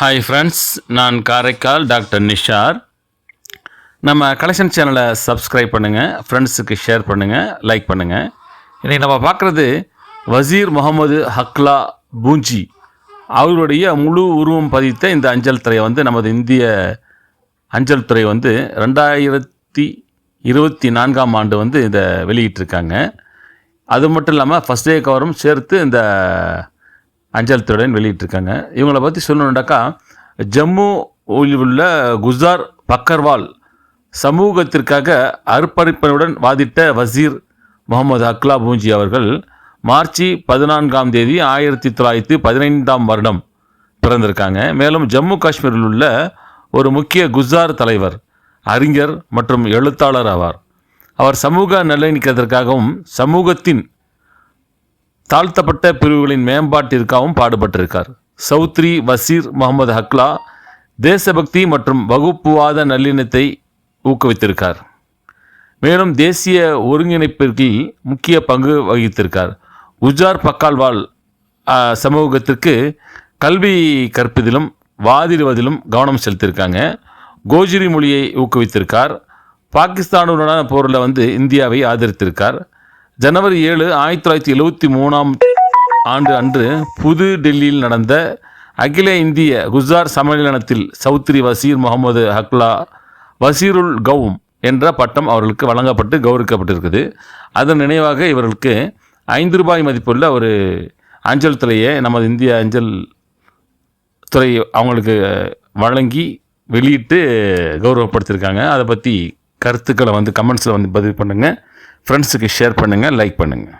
Hi friends, நான் Karaikal doctor Nishar. நம்ம collection சேனலை சப்ஸ்கிரைப் பண்ணுங்கள், ஃப்ரெண்ட்ஸுக்கு ஷேர் பண்ணுங்கள், லைக் பண்ணுங்கள். இன்றைக்கி நம்ம பார்க்குறது வசீர் முகமது ஹக்லா பூஞ்சி அவருடைய முழு உருவம் பதித்த இந்த அஞ்சல் துறை நமது இந்திய அஞ்சல் துறை 2024ஆம் ஆண்டு இதை வெளியிட்டிருக்காங்க. அது மட்டும் இல்லாமல் ஃபஸ்ட் டே கவரும் சேர்த்து இந்த அஞ்சல் துறையுடன் வெளியிட்டிருக்காங்க. இவங்களை பற்றி சொல்லணுன்னாக்கா, ஜம்முவில் உள்ள குஜார் பக்கர்வால் சமூகத்திற்காக அர்ப்பணிப்புடன் வாதிட்ட வசீர் முகமது ஹக்லா பூஞ்சி அவர்கள் மார்ச் 14ஆம் தேதி 1915ஆம் வருடம் பிறந்திருக்காங்க. மேலும் ஜம்மு காஷ்மீரில் உள்ள ஒரு முக்கிய குஜார் தலைவர், அறிஞர் மற்றும் எழுத்தாளர் ஆவார். அவர் சமூக நல்லிணக்கத்திற்காகவும் சமூகத்தின் தாழ்த்தப்பட்ட பிரிவுகளின் மேம்பாட்டிற்காகவும் பாடுபட்டிருக்கார். சௌத்ரி வசீர் முகமது ஹக்லா தேசபக்தி மற்றும் வகுப்புவாத நல்லிணத்தை ஊக்குவித்திருக்கார். மேலும் தேசிய ஒருங்கிணைப்பிற்கு முக்கிய பங்கு வகித்திருக்கார். குஜார் பக்கால்வால் சமூகத்திற்கு கல்வி கற்பிதிலும் வாதிடுவதிலும் கவனம் செலுத்தியிருக்காங்க. கோஜிரி மொழியை ஊக்குவித்திருக்கார். பாகிஸ்தானுடனான போரில் இந்தியாவை ஆதரித்திருக்கார். ஜனவரி 7, 1973ஆம் ஆண்டு அன்று புது டெல்லியில் நடந்த அகில இந்திய குஜார் சம்மேளனத்தில் சௌத்ரி வசீர் முகமது ஹக்லா வசீருல் கௌம் என்ற பட்டம் அவர்களுக்கு வழங்கப்பட்டு கௌரவிக்கப்பட்டிருக்குது. அதன் நினைவாக இவர்களுக்கு ₹5 மதிப்புள்ள ஒரு அஞ்சல் துறையை நமது இந்திய அஞ்சல் துறை அவங்களுக்கு வழங்கி வெளியிட்டு கௌரவப்படுத்தியிருக்காங்க. அதை பற்றி கருத்துக்களை கமெண்ட்ஸில் பதிவு பண்ணுங்கள், ஃப்ரெண்ட்ஸுக்கு ஷேர் பண்ணுங்கள், லைக் பண்ணுங்கள்.